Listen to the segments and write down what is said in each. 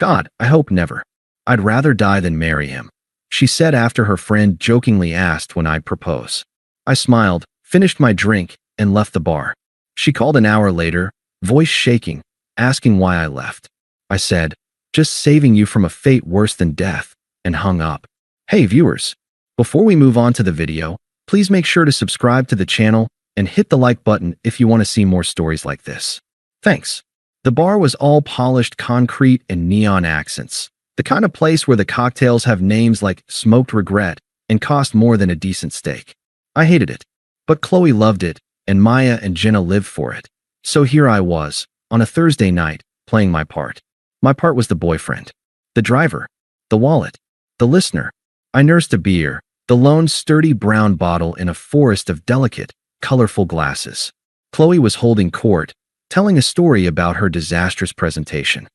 God, I hope never. I'd rather die than marry him, she said after her friend jokingly asked when I'd propose. I smiled, finished my drink, and left the bar. She called an hour later, voice shaking, asking why I left. I said, just saving you from a fate worse than death, and hung up. Hey viewers, before we move on to the video, please make sure to subscribe to the channel and hit the like button if you want to see more stories like this. Thanks. The bar was all polished concrete and neon accents, the kind of place where the cocktails have names like Smoked Regret and cost more than a decent steak. I hated it, but Chloe loved it, and Maya and Jenna lived for it. So here I was, on a Thursday night, playing my part. My part was the boyfriend, the driver, the wallet, the listener. I nursed a beer, the lone sturdy brown bottle in a forest of delicate, colorful glasses. Chloe was holding court, telling a story about her disastrous presentation.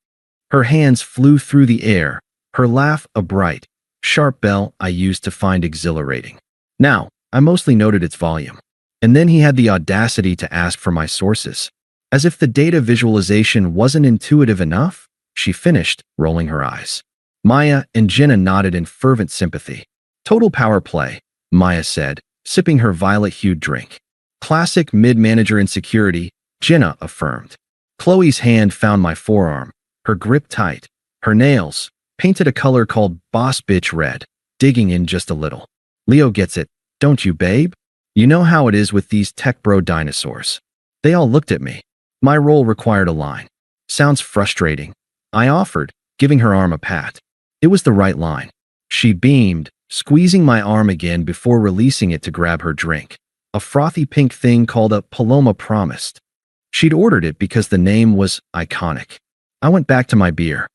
Her hands flew through the air, her laugh a bright, sharp bell I used to find exhilarating. Now, I mostly noted its volume. And then he had the audacity to ask for my sources. As if the data visualization wasn't intuitive enough, she finished, rolling her eyes. Maya and Jenna nodded in fervent sympathy. Total power play, Maya said, sipping her violet-hued drink. Classic mid-manager insecurity, Jenna affirmed. Chloe's hand found my forearm, her grip tight, her nails, painted a color called Boss Bitch Red, digging in just a little. Leo gets it, don't you, babe? You know how it is with these tech bro dinosaurs. They all looked at me. My role required a line. Sounds frustrating, I offered, giving her arm a pat. It was the right line. She beamed, squeezing my arm again before releasing it to grab her drink. A frothy pink thing called a Paloma Promised. She'd ordered it because the name was iconic. I went back to my beer.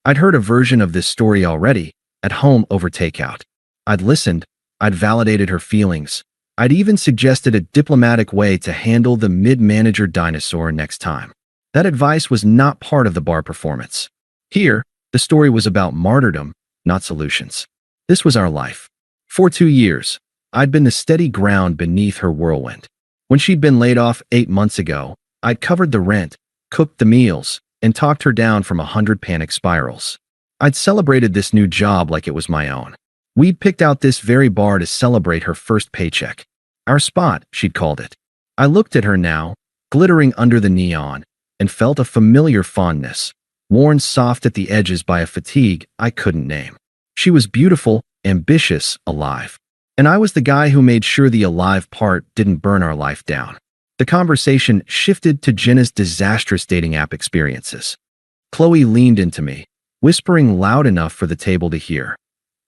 I'd heard a version of this story already, at home over takeout. I'd listened, I'd validated her feelings. I'd even suggested a diplomatic way to handle the mid-manager dinosaur next time. That advice was not part of the bar performance. Here, the story was about martyrdom, not solutions. This was our life. For 2 years, I'd been the steady ground beneath her whirlwind. When she'd been laid off 8 months ago, I'd covered the rent, cooked the meals, and talked her down from 100 panic spirals. I'd celebrated this new job like it was my own. We'd picked out this very bar to celebrate her first paycheck. Our spot, she'd called it. I looked at her now, glittering under the neon, and felt a familiar fondness, worn soft at the edges by a fatigue I couldn't name. She was beautiful, ambitious, alive. And I was the guy who made sure the alive part didn't burn our life down. The conversation shifted to Jenna's disastrous dating app experiences. Chloe leaned into me, whispering loud enough for the table to hear.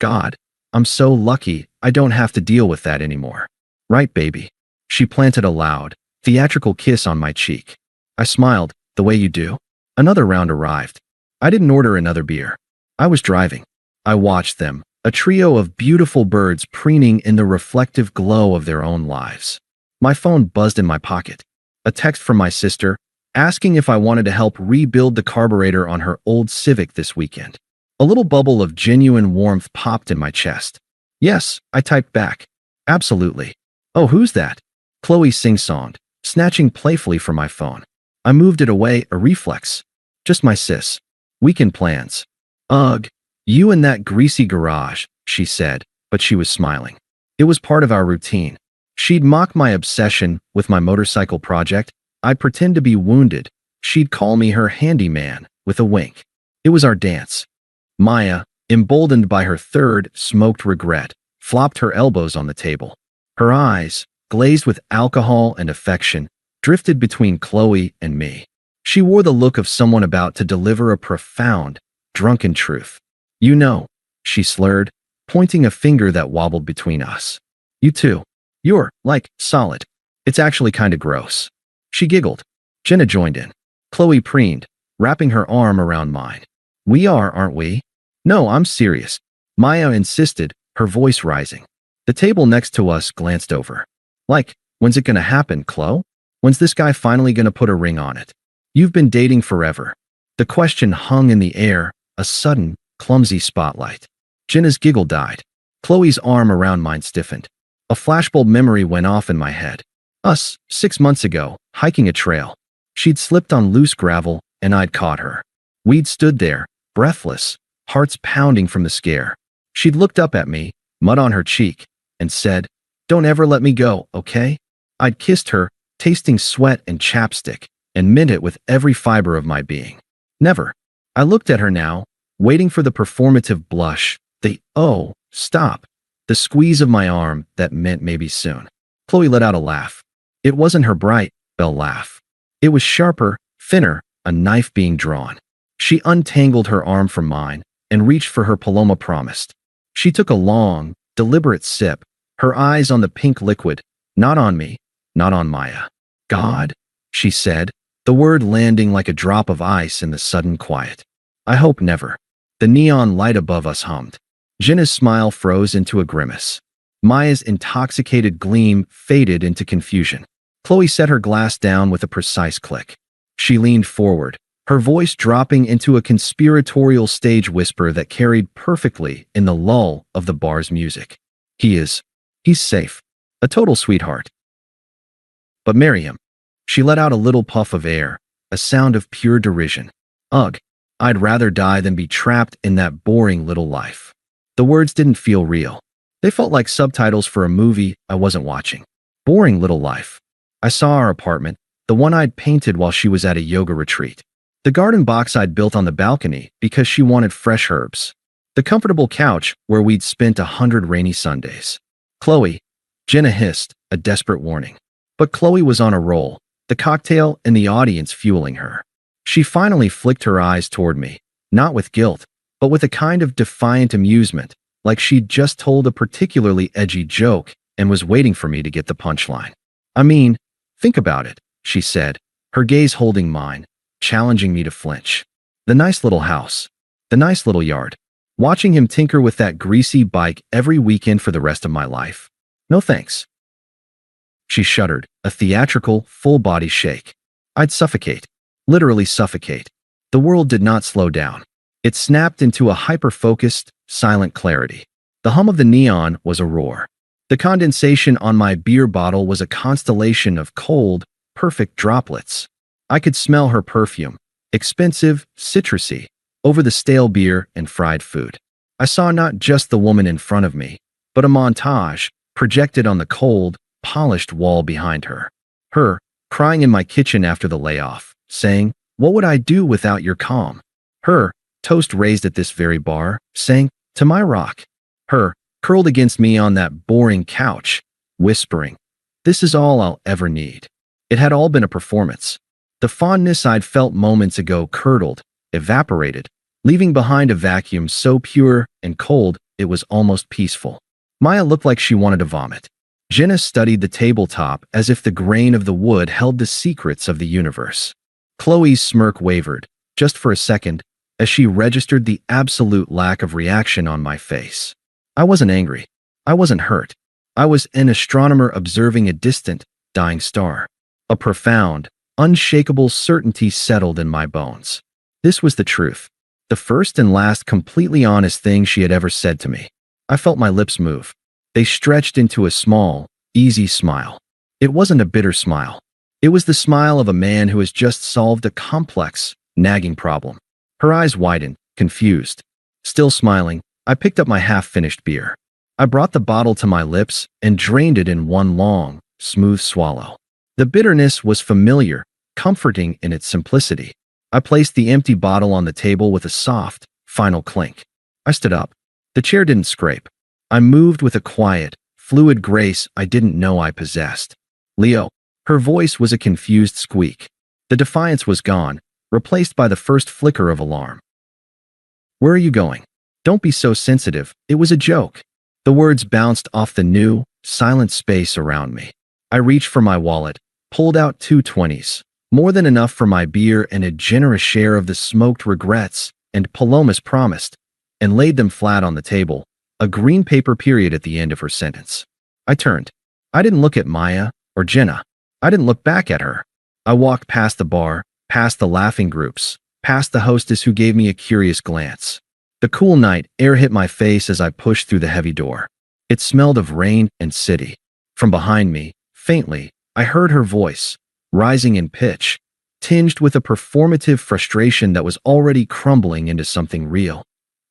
God, I'm so lucky I don't have to deal with that anymore. Right, baby? She planted a loud, theatrical kiss on my cheek. I smiled, the way you do. Another round arrived. I didn't order another beer. I was driving. I watched them, a trio of beautiful birds preening in the reflective glow of their own lives. My phone buzzed in my pocket. A text from my sister, asking if I wanted to help rebuild the carburetor on her old Civic this weekend. A little bubble of genuine warmth popped in my chest. Yes, I typed back. Absolutely. Oh, who's that? Chloe sing-songed, snatching playfully from my phone. I moved it away, a reflex. Just my sis. Weekend plans. Ugh, you and that greasy garage, she said, but she was smiling. It was part of our routine. She'd mock my obsession with my motorcycle project. I'd pretend to be wounded. She'd call me her handyman, with a wink. It was our dance. Maya, emboldened by her third smoked regret, flopped her elbows on the table. Her eyes, glazed with alcohol and affection, drifted between Chloe and me. She wore the look of someone about to deliver a profound, drunken truth. You know, she slurred, pointing a finger that wobbled between us. You too. You're, like, solid. It's actually kinda gross. She giggled. Jenna joined in. Chloe preened, wrapping her arm around mine. We are, aren't we? No, I'm serious. Maya insisted, her voice rising. The table next to us glanced over. Like, when's it gonna happen, Chloe? When's this guy finally gonna put a ring on it? You've been dating forever. The question hung in the air, a sudden, clumsy spotlight. Jenna's giggle died. Chloe's arm around mine stiffened. A flashbulb memory went off in my head. Us, 6 months ago, hiking a trail. She'd slipped on loose gravel, and I'd caught her. We'd stood there, breathless, hearts pounding from the scare. She'd looked up at me, mud on her cheek, and said, "Don't ever let me go, okay?" I'd kissed her, tasting sweat and chapstick, and meant it with every fiber of my being. Never. I looked at her now, waiting for the performative blush, the "oh, stop," the squeeze of my arm that meant maybe soon. Chloe let out a laugh. It wasn't her bright, bell laugh. It was sharper, thinner, a knife being drawn. She untangled her arm from mine and reached for her Paloma promised. She took a long, deliberate sip, her eyes on the pink liquid, not on me, not on Maya. "God," she said, the word landing like a drop of ice in the sudden quiet. "I hope never." The neon light above us hummed. Jenna's smile froze into a grimace. Maya's intoxicated gleam faded into confusion. Chloe set her glass down with a precise click. She leaned forward, her voice dropping into a conspiratorial stage whisper that carried perfectly in the lull of the bar's music. He's safe. A total sweetheart. But marry him." She let out a little puff of air, a sound of pure derision. Ugh, I'd rather die than be trapped in that boring little life. The words didn't feel real. They felt like subtitles for a movie I wasn't watching. Boring little life. I saw our apartment, the one I'd painted while she was at a yoga retreat. The garden box I'd built on the balcony because she wanted fresh herbs. The comfortable couch where we'd spent 100 rainy Sundays. "Chloe," Jenna hissed, a desperate warning. But Chloe was on a roll, the cocktail and the audience fueling her. She finally flicked her eyes toward me, not with guilt, but with a kind of defiant amusement, like she'd just told a particularly edgy joke and was waiting for me to get the punchline. "I mean, think about it," she said, her gaze holding mine, challenging me to flinch. "The nice little house. The nice little yard. Watching him tinker with that greasy bike every weekend for the rest of my life. No thanks." She shuddered, a theatrical, full-body shake. I'd suffocate. Literally suffocate. The world did not slow down. It snapped into a hyper-focused, silent clarity. The hum of the neon was a roar. The condensation on my beer bottle was a constellation of cold, perfect droplets. I could smell her perfume, expensive, citrusy, over the stale beer and fried food. I saw not just the woman in front of me, but a montage projected on the cold, polished wall behind her. Her, crying in my kitchen after the layoff, saying, "What would I do without your calm?" Her, toast raised at this very bar, saying, "To my rock." Her, curled against me on that boring couch, whispering, "This is all I'll ever need." It had all been a performance. The fondness I'd felt moments ago curdled, evaporated, leaving behind a vacuum so pure and cold it was almost peaceful. Maya looked like she wanted to vomit. Jenna studied the tabletop as if the grain of the wood held the secrets of the universe. Chloe's smirk wavered, just for a second, as she registered the absolute lack of reaction on my face. I wasn't angry. I wasn't hurt. I was an astronomer observing a distant, dying star. A profound, unshakable certainty settled in my bones. This was the truth. The first and last completely honest thing she had ever said to me. I felt my lips move. They stretched into a small, easy smile. It wasn't a bitter smile. It was the smile of a man who has just solved a complex, nagging problem. Her eyes widened, confused. Still smiling, I picked up my half-finished beer. I brought the bottle to my lips and drained it in one long, smooth swallow. The bitterness was familiar, comforting in its simplicity. I placed the empty bottle on the table with a soft, final clink. I stood up. The chair didn't scrape. I moved with a quiet, fluid grace I didn't know I possessed. "Leo." Her voice was a confused squeak. The defiance was gone, replaced by the first flicker of alarm. "Where are you going?" "Don't be so sensitive, it was a joke." The words bounced off the new, silent space around me. I reached for my wallet, pulled out 2 20s, more than enough for my beer and a generous share of the smoked regrets and Palomas promised, and laid them flat on the table, a green paper period at the end of her sentence. I turned. I didn't look at Maya or Jenna. I didn't look back at her. I walked past the bar, past the laughing groups, past the hostess who gave me a curious glance. The cool night air hit my face as I pushed through the heavy door. It smelled of rain and city. From behind me, faintly, I heard her voice, rising in pitch. tinged with a performative frustration that was already crumbling into something real.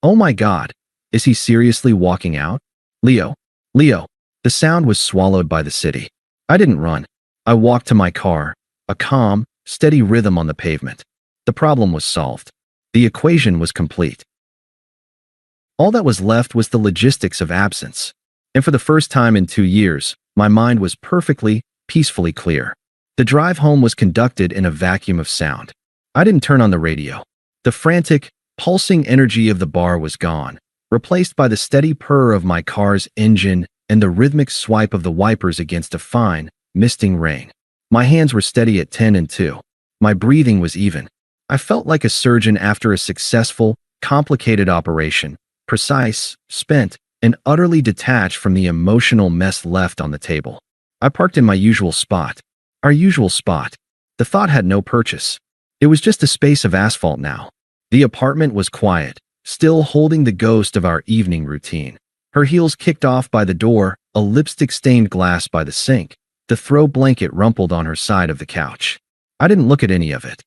Oh my God, is he seriously walking out? Leo, Leo. The sound was swallowed by the city. I didn't run. I walked to my car, a calm, steady rhythm on the pavement. The problem was solved. The equation was complete. All that was left was the logistics of absence. And for the first time in 2 years, my mind was perfectly, peacefully clear. The drive home was conducted in a vacuum of sound. I didn't turn on the radio. The frantic, pulsing energy of the bar was gone, replaced by the steady purr of my car's engine and the rhythmic swipe of the wipers against a fine, misting rain. My hands were steady at 10 and 2. My breathing was even. I felt like a surgeon after a successful, complicated operation, precise, spent, and utterly detached from the emotional mess left on the table. I parked in my usual spot. Our usual spot. The thought had no purchase. It was just a space of asphalt now. The apartment was quiet, still holding the ghost of our evening routine. Her heels kicked off by the door, a lipstick-stained glass by the sink, the throw blanket rumpled on her side of the couch. I didn't look at any of it.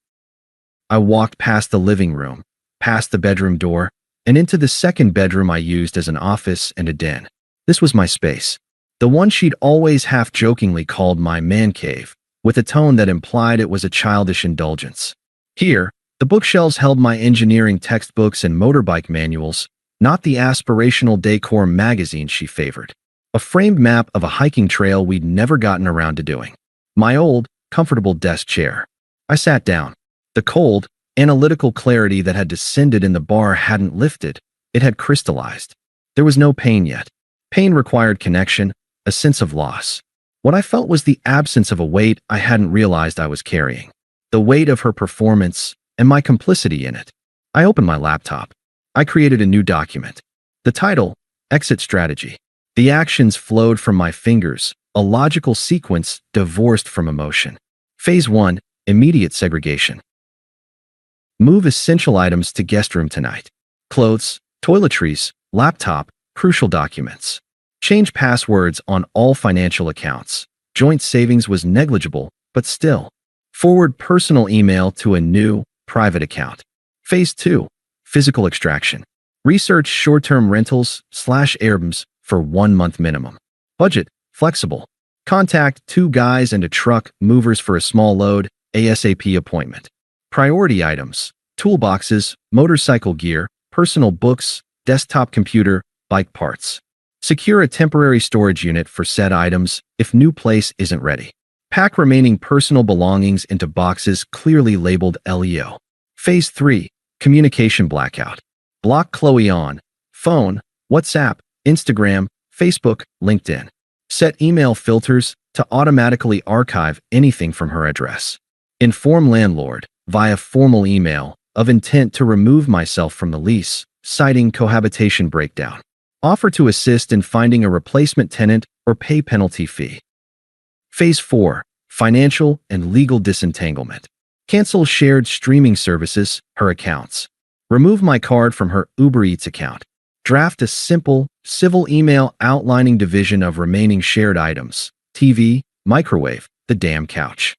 I walked past the living room, past the bedroom door, and into the second bedroom I used as an office and a den. This was my space. The one she'd always half-jokingly called my man cave, with a tone that implied it was a childish indulgence. Here, the bookshelves held my engineering textbooks and motorbike manuals, not the aspirational decor magazine she favored. A framed map of a hiking trail we'd never gotten around to doing. My old, comfortable desk chair. I sat down. The cold, analytical clarity that had descended in the bar hadn't lifted. It had crystallized. There was no pain yet. Pain required connection, a sense of loss. What I felt was the absence of a weight I hadn't realized I was carrying. The weight of her performance and my complicity in it. I opened my laptop. I created a new document. The title, Exit Strategy. The actions flowed from my fingers, a logical sequence divorced from emotion. Phase 1, Immediate Segregation. Move essential items to guest room tonight. Clothes, toiletries, laptop, crucial documents. Change passwords on all financial accounts. Joint savings was negligible, but still. Forward personal email to a new, private account. Phase 2, Physical Extraction. Research short-term rentals / Airbnbs for 1 month minimum. Budget, flexible. Contact 2 guys and a truck movers for a small load, ASAP appointment. Priority items, toolboxes, motorcycle gear, personal books, desktop computer, bike parts. Secure a temporary storage unit for said items if new place isn't ready. Pack remaining personal belongings into boxes clearly labeled LEO. Phase 3, Communication Blackout. Block Chloe on phone, WhatsApp, Instagram, Facebook, LinkedIn. Set email filters to automatically archive anything from her address. Inform landlord, via formal email, of intent to remove myself from the lease, citing cohabitation breakdown. Offer to assist in finding a replacement tenant or pay penalty fee. Phase 4, Financial and Legal Disentanglement. Cancel shared streaming services, her accounts. Remove my card from her Uber Eats account. Draft a simple, civil email outlining division of remaining shared items. TV, microwave, the damn couch.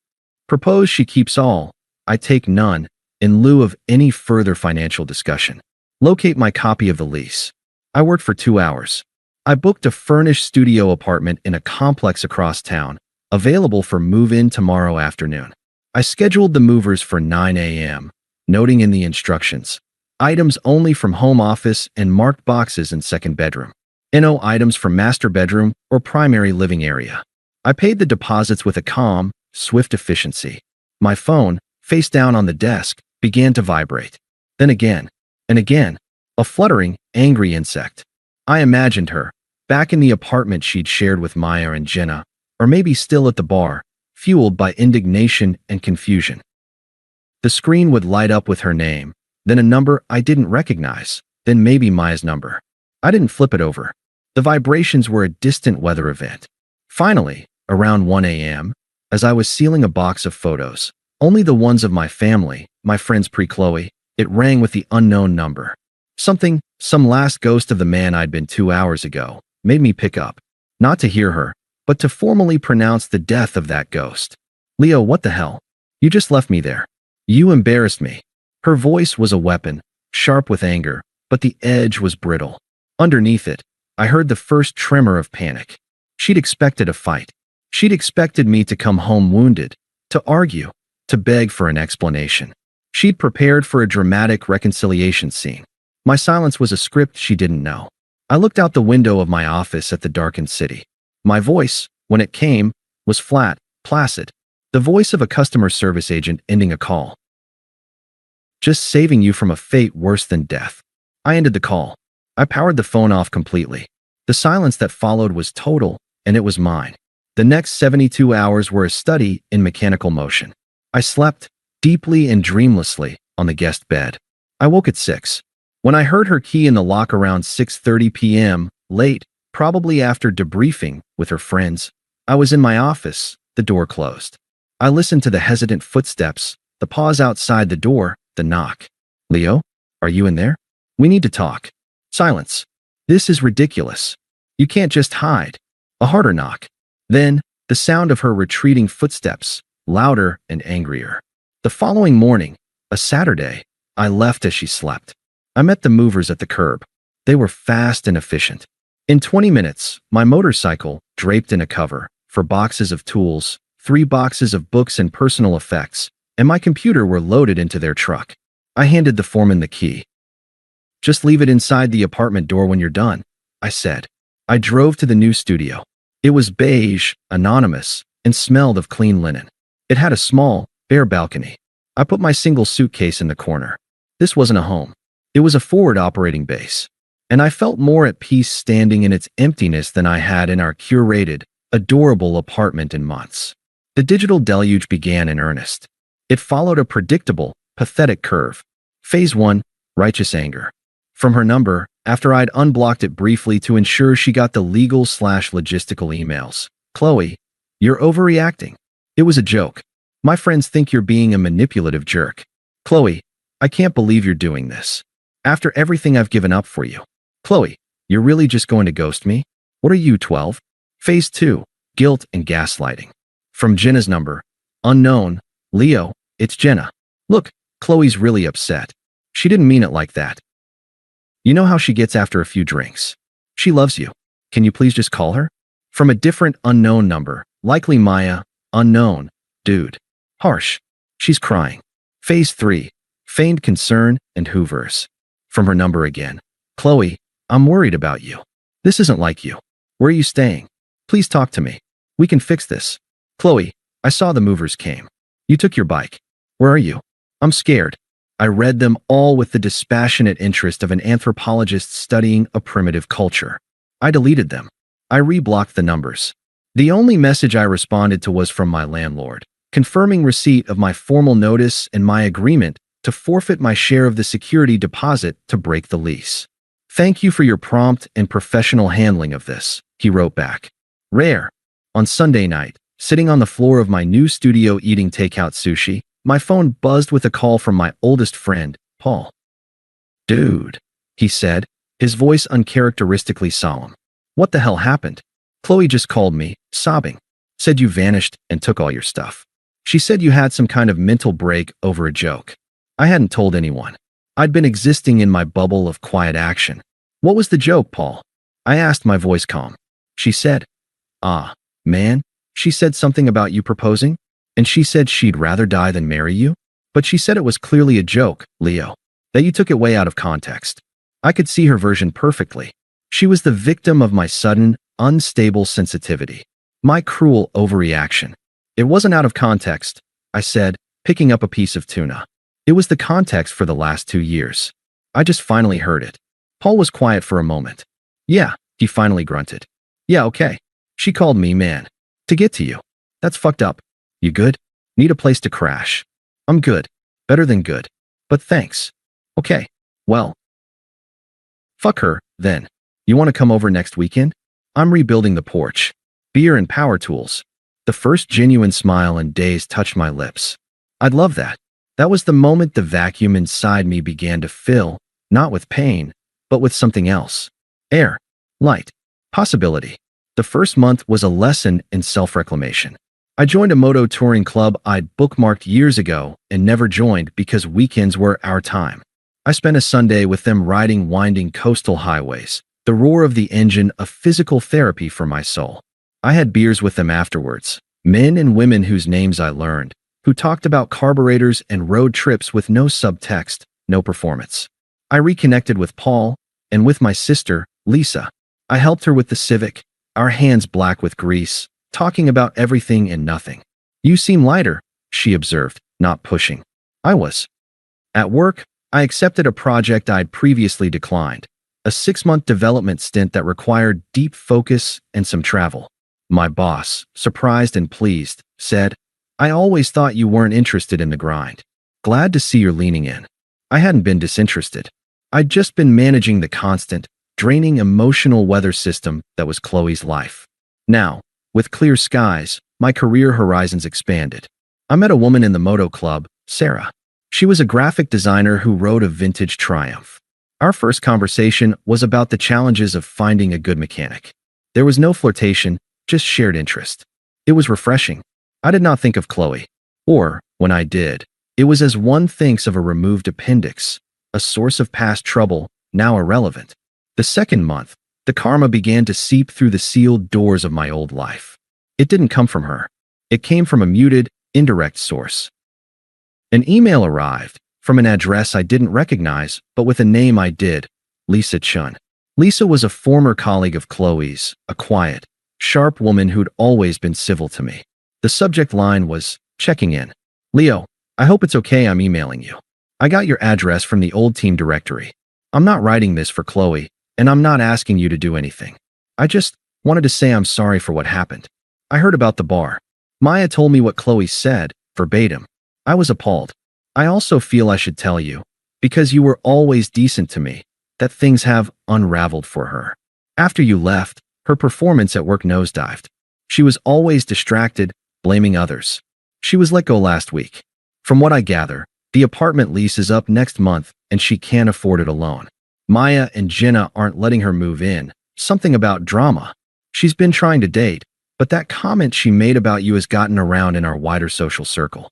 Propose she keeps all, I take none, in lieu of any further financial discussion. Locate my copy of the lease. I worked for 2 hours. I booked a furnished studio apartment in a complex across town, available for move-in tomorrow afternoon. I scheduled the movers for 9 a.m., noting in the instructions, items only from home office and marked boxes in second bedroom. No items from master bedroom or primary living area. I paid the deposits with a calm, swift efficiency. My phone, face down on the desk, began to vibrate. Then again, and again, a fluttering, angry insect. I imagined her, back in the apartment she'd shared with Maya and Jenna, or maybe still at the bar, fueled by indignation and confusion. The screen would light up with her name, then a number I didn't recognize, then maybe Maya's number. I didn't flip it over. The vibrations were a distant weather event. Finally, around 1 a.m., as I was sealing a box of photos, only the ones of my family, my friends pre-Chloe, it rang with the unknown number. Some last ghost of the man I'd been 2 hours ago, made me pick up, not to hear her, but to formally pronounce the death of that ghost. Leo, what the hell? You just left me there. You embarrassed me. Her voice was a weapon, sharp with anger, but the edge was brittle. Underneath it, I heard the first tremor of panic. She'd expected a fight. She'd expected me to come home wounded, to argue, to beg for an explanation. She'd prepared for a dramatic reconciliation scene. My silence was a script she didn't know. I looked out the window of my office at the darkened city. My voice, when it came, was flat, placid. The voice of a customer service agent ending a call. Just saving you from a fate worse than death. I ended the call. I powered the phone off completely. The silence that followed was total, and it was mine. The next 72 hours were a study in mechanical motion. I slept, deeply and dreamlessly, on the guest bed. I woke at 6. When I heard her key in the lock around 6:30 p.m., late, probably after debriefing with her friends, I was in my office, the door closed. I listened to the hesitant footsteps, the pause outside the door, the knock. Leo, are you in there? We need to talk. Silence. This is ridiculous. You can't just hide. A harder knock. Then, the sound of her retreating footsteps, louder and angrier. The following morning, a Saturday, I left as she slept. I met the movers at the curb. They were fast and efficient. In 20 minutes, my motorcycle, draped in a cover, for boxes of tools, 3 boxes of books and personal effects, and my computer were loaded into their truck. I handed the foreman the key. Just leave it inside the apartment door when you're done, I said. I drove to the new studio. It was beige, anonymous, and smelled of clean linen. It had a small, bare balcony. I put my single suitcase in the corner. This wasn't a home. It was a forward operating base. And I felt more at peace standing in its emptiness than I had in our curated, adorable apartment in months. The digital deluge began in earnest. It followed a predictable, pathetic curve. Phase 1, righteous anger. From her number, after I'd unblocked it briefly to ensure she got the legal/logistical emails. Chloe, you're overreacting. It was a joke. My friends think you're being a manipulative jerk. Chloe, I can't believe you're doing this. After everything I've given up for you. Chloe, you're really just going to ghost me? What are you, 12? Phase 2, guilt and gaslighting. From Jenna's number, unknown, Leo, it's Jenna. Look, Chloe's really upset. She didn't mean it like that. You know how she gets after a few drinks. She loves you. Can you please just call her? From a different unknown number, likely Maya, unknown, dude. Harsh. She's crying. Phase 3, feigned concern and hoovers. From her number again. Chloe, I'm worried about you. This isn't like you. Where are you staying? Please talk to me. We can fix this. Chloe, I saw the movers came. You took your bike. Where are you? I'm scared. I read them all with the dispassionate interest of an anthropologist studying a primitive culture. I deleted them. I reblocked the numbers. The only message I responded to was from my landlord, confirming receipt of my formal notice and my agreement to forfeit my share of the security deposit to break the lease. Thank you for your prompt and professional handling of this, he wrote back. Rare. On Sunday night, sitting on the floor of my new studio eating takeout sushi, my phone buzzed with a call from my oldest friend, Paul. Dude, he said, his voice uncharacteristically solemn. What the hell happened? Chloe just called me, sobbing. Said you vanished and took all your stuff. She said you had some kind of mental break over a joke. I hadn't told anyone. I'd been existing in my bubble of quiet action. What was the joke, Paul? I asked, my voice calm. She said, man, she said something about you proposing, and she said she'd rather die than marry you. But she said it was clearly a joke, Leo, that you took it way out of context. I could see her version perfectly. She was the victim of my sudden, unstable sensitivity. My cruel overreaction. It wasn't out of context, I said, picking up a piece of tuna. It was the context for the last 2 years. I just finally heard it. Paul was quiet for a moment. Yeah, he finally grunted. Yeah, okay. She called me, man. To get to you. That's fucked up. You good? Need a place to crash. I'm good. Better than good. But thanks. Okay. Well. Fuck her, then. You want to come over next weekend? I'm rebuilding the porch. Beer and power tools. The first genuine smile in days touched my lips. I'd love that. That was the moment the vacuum inside me began to fill, not with pain, but with something else. Air. Light. Possibility. The first month was a lesson in self-reclamation. I joined a moto touring club I'd bookmarked years ago and never joined because weekends were our time. I spent a Sunday with them riding winding coastal highways, the roar of the engine a physical therapy for my soul. I had beers with them afterwards, men and women whose names I learned, who talked about carburetors and road trips with no subtext, no performance. I reconnected with Paul and with my sister, Lisa. I helped her with the Civic, our hands black with grease, talking about everything and nothing. You seem lighter, she observed, not pushing. I was. At work, I accepted a project I'd previously declined, a 6-month development stint that required deep focus and some travel. My boss, surprised and pleased, said, I always thought you weren't interested in the grind. Glad to see you're leaning in. I hadn't been disinterested. I'd just been managing the constant, draining emotional weather system that was Chloe's life. Now, with clear skies, my career horizons expanded. I met a woman in the moto club, Sarah. She was a graphic designer who rode a vintage Triumph. Our first conversation was about the challenges of finding a good mechanic. There was no flirtation, just shared interest. It was refreshing. I did not think of Chloe. Or, when I did, it was as one thinks of a removed appendix, a source of past trouble, now irrelevant. The second month, the karma began to seep through the sealed doors of my old life. It didn't come from her. It came from a muted, indirect source. An email arrived, from an address I didn't recognize, but with a name I did, Lisa Chun. Lisa was a former colleague of Chloe's, a quiet, sharp woman who'd always been civil to me. The subject line was, checking in. Leo, I hope it's okay I'm emailing you. I got your address from the old team directory. I'm not writing this for Chloe, and I'm not asking you to do anything. I just wanted to say I'm sorry for what happened. I heard about the bar. Maya told me what Chloe said, verbatim. I was appalled. I also feel I should tell you, because you were always decent to me, that things have unraveled for her. After you left, her performance at work nosedived. She was always distracted, blaming others. She was let go last week. From what I gather, the apartment lease is up next month and she can't afford it alone. Maya and Jenna aren't letting her move in, something about drama. She's been trying to date, but that comment she made about you has gotten around in our wider social circle.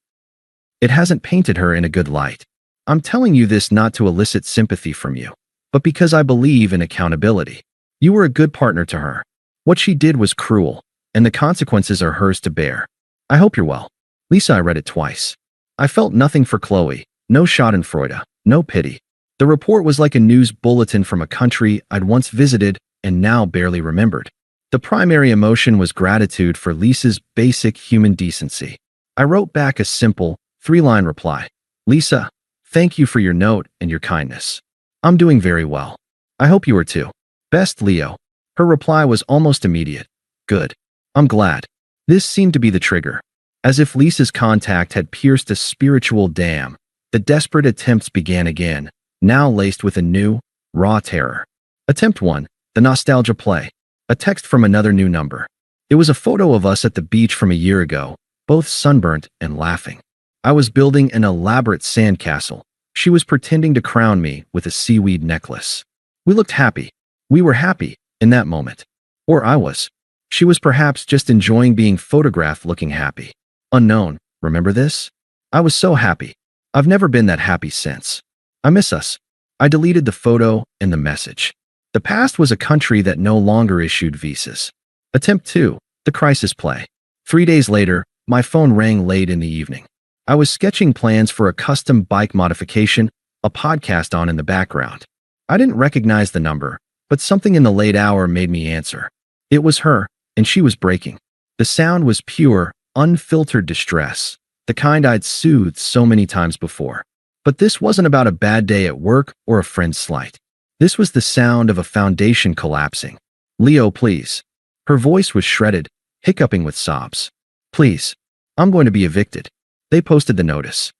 It hasn't painted her in a good light. I'm telling you this not to elicit sympathy from you, but because I believe in accountability. You were a good partner to her. What she did was cruel, and the consequences are hers to bear. I hope you're well. Lisa, I read it twice. I felt nothing for Chloe, no schadenfreude, no pity. The report was like a news bulletin from a country I'd once visited and now barely remembered. The primary emotion was gratitude for Lisa's basic human decency. I wrote back a simple, 3-line reply. Lisa, thank you for your note and your kindness. I'm doing very well. I hope you are too. Best, Leo. Her reply was almost immediate. Good. I'm glad. This seemed to be the trigger. As if Lisa's contact had pierced a spiritual dam, the desperate attempts began again, now laced with a new, raw terror. Attempt 1, the nostalgia play. A text from another new number. It was a photo of us at the beach from a year ago, both sunburnt and laughing. I was building an elaborate sandcastle. She was pretending to crown me with a seaweed necklace. We looked happy. We were happy in that moment. Or I was. She was perhaps just enjoying being photographed looking happy. Unknown, remember this? I was so happy. I've never been that happy since. I miss us. I deleted the photo and the message. The past was a country that no longer issued visas. Attempt 2, the crisis play. 3 days later, my phone rang late in the evening. I was sketching plans for a custom bike modification, a podcast on in the background. I didn't recognize the number, but something in the late hour made me answer. It was her, and she was breaking. The sound was pure, unfiltered distress, the kind I'd soothed so many times before. But this wasn't about a bad day at work or a friend's slight. This was the sound of a foundation collapsing. Leo, please. Her voice was shredded, hiccuping with sobs. Please. I'm going to be evicted. They posted the notice.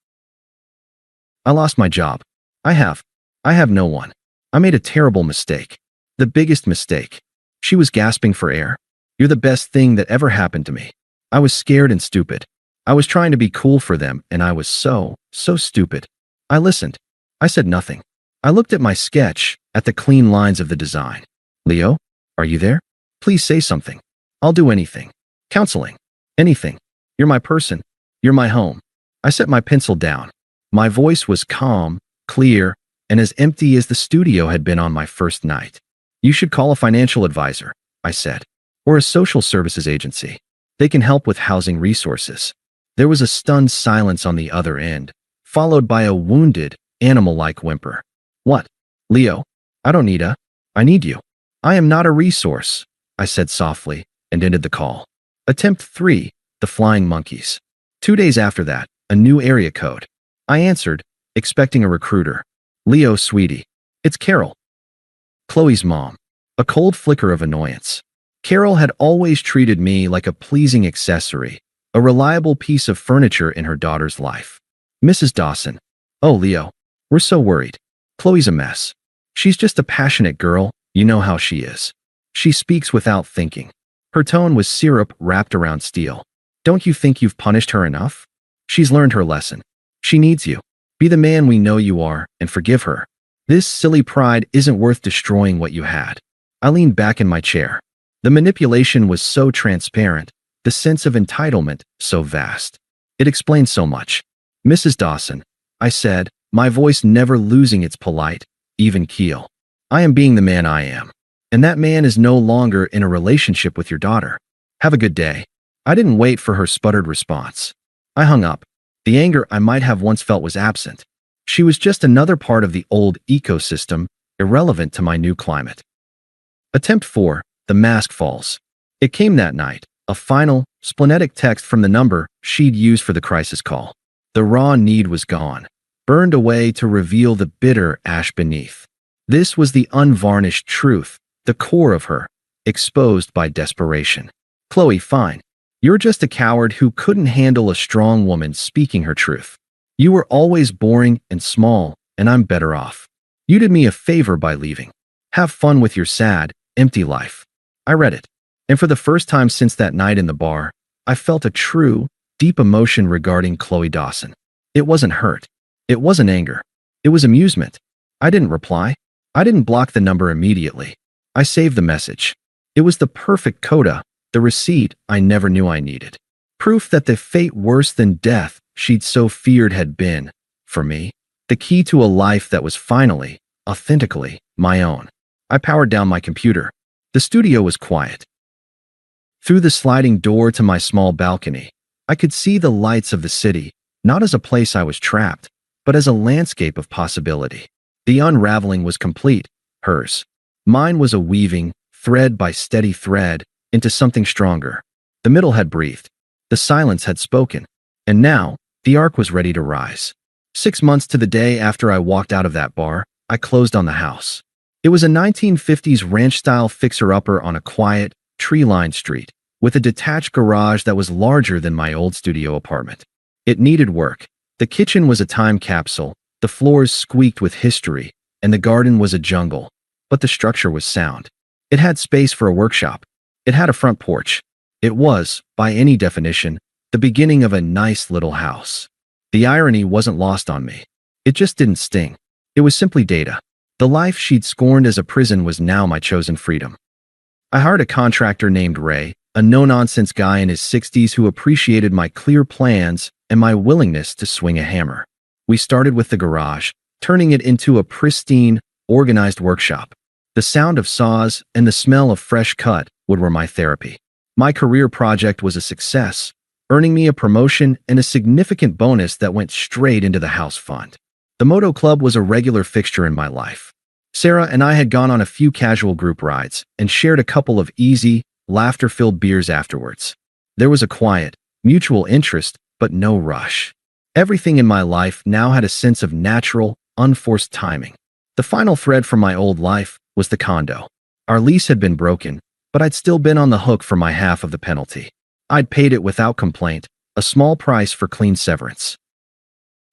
I lost my job. I have no one. I made a terrible mistake. The biggest mistake. She was gasping for air. You're the best thing that ever happened to me. I was scared and stupid. I was trying to be cool for them, and I was so stupid. I listened. I said nothing. I looked at my sketch, at the clean lines of the design. Leo, are you there? Please say something. I'll do anything. Counseling. Anything. You're my person. You're my home. I set my pencil down. My voice was calm, clear, and as empty as the studio had been on my first night. You should call a financial advisor, I said, or a social services agency. They can help with housing resources. There was a stunned silence on the other end, followed by a wounded, animal-like whimper. What? Leo, I don't need I need you. I am not a resource, I said softly, and ended the call. Attempt 3, the flying monkeys. 2 days after that, a new area code. I answered, expecting a recruiter. Leo, sweetie. It's Carol. Chloe's mom. A cold flicker of annoyance. Carol had always treated me like a pleasing accessory, a reliable piece of furniture in her daughter's life. Mrs. Dawson. Oh, Leo. We're so worried. Chloe's a mess. She's just a passionate girl, you know how she is. She speaks without thinking. Her tone was syrup wrapped around steel. Don't you think you've punished her enough? She's learned her lesson. She needs you. Be the man we know you are and forgive her. This silly pride isn't worth destroying what you had. I leaned back in my chair. The manipulation was so transparent, the sense of entitlement so vast. It explained so much. Mrs. Dawson, I said, my voice never losing its polite, even keel. I am being the man I am. And that man is no longer in a relationship with your daughter. Have a good day. I didn't wait for her sputtered response. I hung up. The anger I might have once felt was absent. She was just another part of the old ecosystem, irrelevant to my new climate. Attempt 4, the mask falls. It came that night, a final, splenetic text from the number she'd used for the crisis call. The raw need was gone, burned away to reveal the bitter ash beneath. This was the unvarnished truth, the core of her, exposed by desperation. Chloe, fine. You're just a coward who couldn't handle a strong woman speaking her truth. You were always boring and small, and I'm better off. You did me a favor by leaving. Have fun with your sad, empty life. I read it, and for the first time since that night in the bar, I felt a true, deep emotion regarding Chloe Dawson. It wasn't hurt. It wasn't anger. It was amusement. I didn't reply. I didn't block the number immediately. I saved the message. It was the perfect coda, the receipt I never knew I needed. Proof that the fate worse than death she'd so feared had been, for me, the key to a life that was finally, authentically, my own. I powered down my computer. The studio was quiet. Through the sliding door to my small balcony, I could see the lights of the city, not as a place I was trapped, but as a landscape of possibility. The unraveling was complete, hers. Mine was a weaving, thread by steady thread, into something stronger. The middle had breathed. The silence had spoken. And now, the arc was ready to rise. 6 months to the day after I walked out of that bar, I closed on the house. It was a 1950s ranch-style fixer-upper on a quiet, tree-lined street, with a detached garage that was larger than my old studio apartment. It needed work. The kitchen was a time capsule, the floors squeaked with history, and the garden was a jungle. But the structure was sound. It had space for a workshop. It had a front porch. It was, by any definition, the beginning of a nice little house. The irony wasn't lost on me. It just didn't sting. It was simply data. The life she'd scorned as a prison was now my chosen freedom. I hired a contractor named Ray, a no-nonsense guy in his 60s who appreciated my clear plans and my willingness to swing a hammer. We started with the garage, turning it into a pristine, organized workshop. The sound of saws and the smell of fresh cut wood were my therapy. My career project was a success, earning me a promotion and a significant bonus that went straight into the house fund. The Moto Club was a regular fixture in my life. Sarah and I had gone on a few casual group rides and shared a couple of easy, laughter-filled beers afterwards. There was a quiet, mutual interest, but no rush. Everything in my life now had a sense of natural, unforced timing. The final thread from my old life was the condo. Our lease had been broken, but I'd still been on the hook for my half of the penalty. I'd paid it without complaint, a small price for clean severance.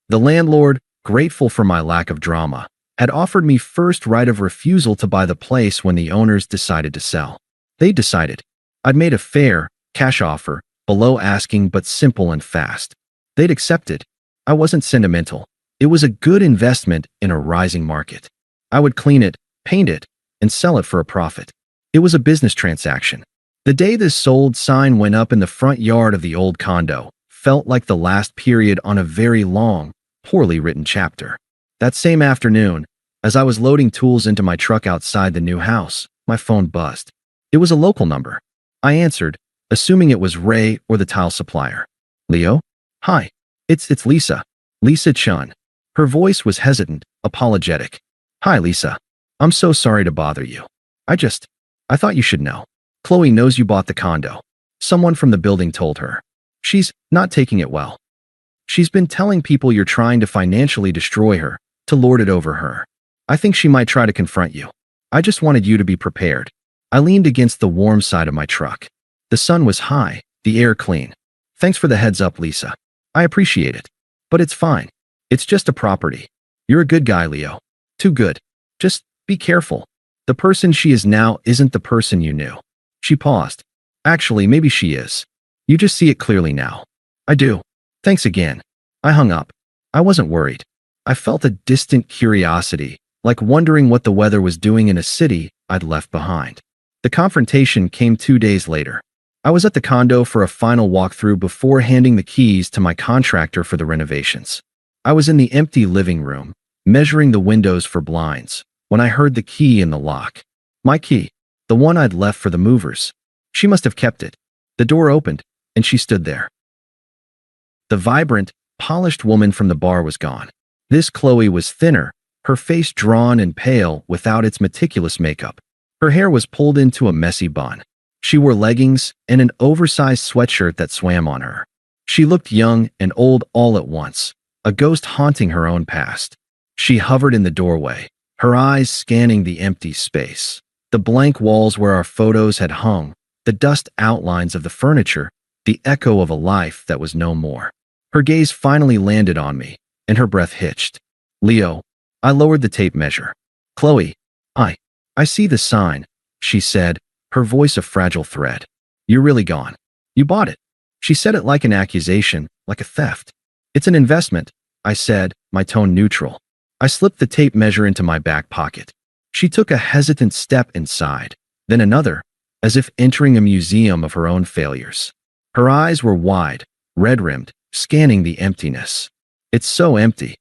The landlord, grateful for my lack of drama, had offered me first right of refusal to buy the place when the owners decided to sell. They decided. I'd made a fair, cash offer, below asking but simple and fast. They'd accepted. I wasn't sentimental. It was a good investment in a rising market. I would clean it, paint it, and sell it for a profit. It was a business transaction. The day this sold sign went up in the front yard of the old condo, felt like the last period on a very long, poorly written chapter. That same afternoon, as I was loading tools into my truck outside the new house, my phone buzzed. It was a local number. I answered, assuming it was Ray or the tile supplier. Leo? Hi. It's Lisa. Lisa Chun. Her voice was hesitant, apologetic. Hi, Lisa. I'm so sorry to bother you. I thought you should know. Chloe knows you bought the condo. Someone from the building told her. She's not taking it well. She's been telling people you're trying to financially destroy her, to lord it over her. I think she might try to confront you. I just wanted you to be prepared. I leaned against the warm side of my truck. The sun was high, the air clean. Thanks for the heads up, Lisa. I appreciate it. But it's fine. It's just a property. You're a good guy, Leo. Too good. Just be careful. The person she is now isn't the person you knew. She paused. Actually, maybe she is. You just see it clearly now. I do. Thanks again. I hung up. I wasn't worried. I felt a distant curiosity, like wondering what the weather was doing in a city I'd left behind. The confrontation came 2 days later. I was at the condo for a final walkthrough before handing the keys to my contractor for the renovations. I was in the empty living room, measuring the windows for blinds, when I heard the key in the lock. My key, the one I'd left for the movers. She must have kept it. The door opened, and she stood there. The vibrant, polished woman from the bar was gone. This Chloe was thinner, her face drawn and pale without its meticulous makeup. Her hair was pulled into a messy bun. She wore leggings and an oversized sweatshirt that swam on her. She looked young and old all at once, a ghost haunting her own past. She hovered in the doorway, her eyes scanning the empty space. The blank walls where our photos had hung, the dust outlines of the furniture, the echo of a life that was no more. Her gaze finally landed on me, and her breath hitched. Leo. I lowered the tape measure. Chloe. I see the sign, she said, her voice a fragile thread. You're really gone. You bought it. She said it like an accusation, like a theft. It's an investment, I said, my tone neutral. I slipped the tape measure into my back pocket. She took a hesitant step inside, then another, as if entering a museum of her own failures. Her eyes were wide, red-rimmed, scanning the emptiness. It's so empty.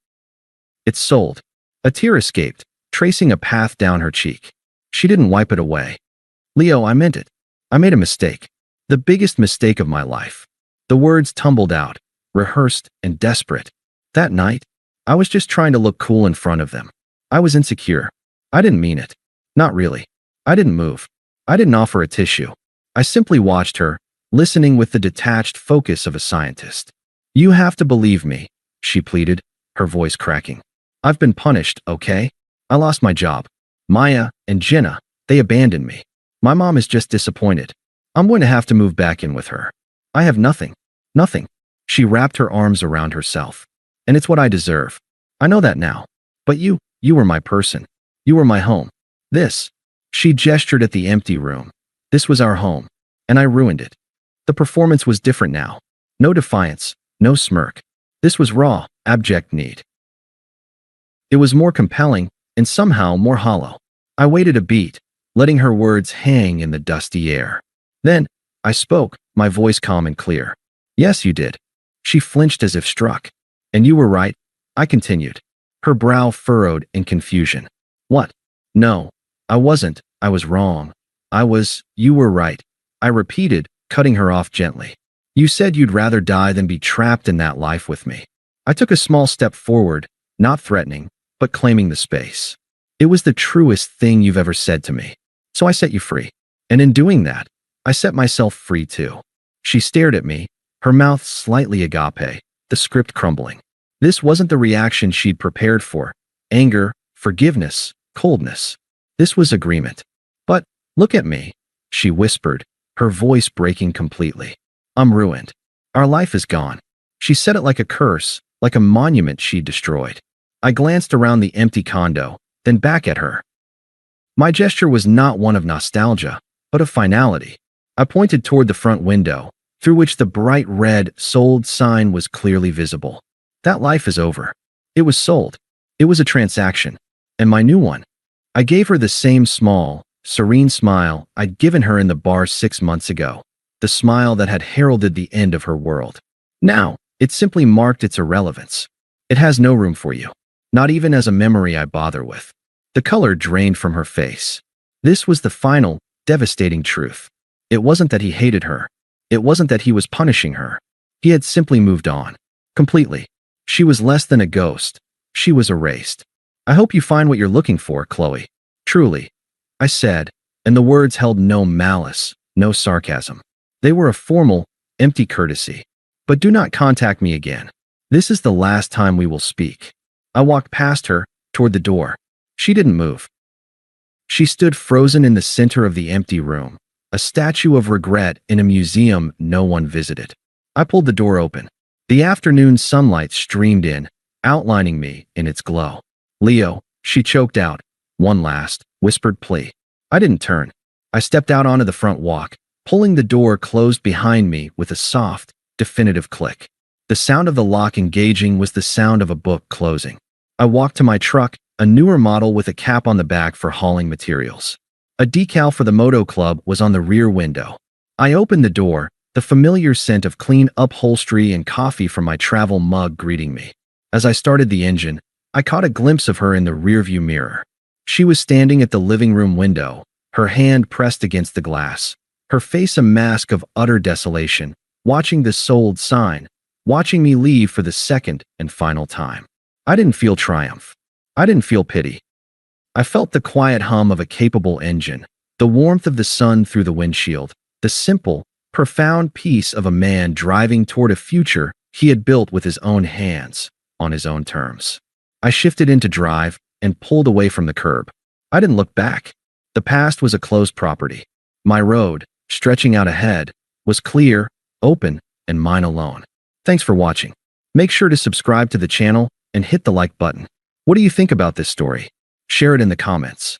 It's sold. A tear escaped, tracing a path down her cheek. She didn't wipe it away. Leo, I meant it. I made a mistake. The biggest mistake of my life. The words tumbled out, rehearsed and desperate. That night, I was just trying to look cool in front of them. I was insecure. I didn't mean it. Not really. I didn't move. I didn't offer a tissue. I simply watched her, listening with the detached focus of a scientist. You have to believe me, she pleaded, her voice cracking. I've been punished, okay? I lost my job. Maya and Jenna, they abandoned me. My mom is just disappointed. I'm going to have to move back in with her. I have nothing. Nothing. She wrapped her arms around herself. And it's what I deserve. I know that now. But you were my person. You were my home. This. She gestured at the empty room. This was our home. And I ruined it. The performance was different now. No defiance. No smirk. This was raw, abject need. It was more compelling, and somehow more hollow. I waited a beat, letting her words hang in the dusty air. Then, I spoke, my voice calm and clear. Yes, you did. She flinched as if struck. And you were right, I continued. Her brow furrowed in confusion. What? No, I wasn't. I was wrong. You were right. I repeated, cutting her off gently. You said you'd rather die than be trapped in that life with me. I took a small step forward, not threatening, but claiming the space. It was the truest thing you've ever said to me. So I set you free. And in doing that, I set myself free too. She stared at me, her mouth slightly agape, the script crumbling. This wasn't the reaction she'd prepared for. Anger, forgiveness, coldness. This was agreement. But, look at me, she whispered, her voice breaking completely. I'm ruined. Our life is gone. She said it like a curse, like a monument she'd destroyed. I glanced around the empty condo, then back at her. My gesture was not one of nostalgia, but of finality. I pointed toward the front window, through which the bright red "sold" sign was clearly visible. That life is over. It was sold. It was a transaction. And my new one. I gave her the same small, serene smile I'd given her in the bar 6 months ago. The smile that had heralded the end of her world. Now, it simply marked its irrelevance. It has no room for you. Not even as a memory I bother with. The color drained from her face. This was the final, devastating truth. It wasn't that he hated her. It wasn't that he was punishing her. He had simply moved on. Completely. She was less than a ghost. She was erased. I hope you find what you're looking for, Chloe. Truly. I said, and the words held no malice, no sarcasm. They were a formal, empty courtesy. But do not contact me again. This is the last time we will speak. I walked past her, toward the door. She didn't move. She stood frozen in the center of the empty room, a statue of regret in a museum no one visited. I pulled the door open. The afternoon sunlight streamed in, outlining me in its glow. Leo, she choked out, one last, whispered plea. I didn't turn. I stepped out onto the front walk, pulling the door closed behind me with a soft, definitive click. The sound of the lock engaging was the sound of a book closing. I walked to my truck, a newer model with a cap on the back for hauling materials. A decal for the Moto Club was on the rear window. I opened the door, the familiar scent of clean upholstery and coffee from my travel mug greeting me. As I started the engine, I caught a glimpse of her in the rearview mirror. She was standing at the living room window, her hand pressed against the glass, her face a mask of utter desolation, watching the sold sign, watching me leave for the second and final time. I didn't feel triumph. I didn't feel pity. I felt the quiet hum of a capable engine, the warmth of the sun through the windshield, the simple, profound peace of a man driving toward a future he had built with his own hands, on his own terms. I shifted into drive and pulled away from the curb. I didn't look back. The past was a closed property. My road, stretching out ahead, was clear, open, and mine alone. Thanks for watching. Make sure to subscribe to the channel and hit the like button. What do you think about this story? Share it in the comments.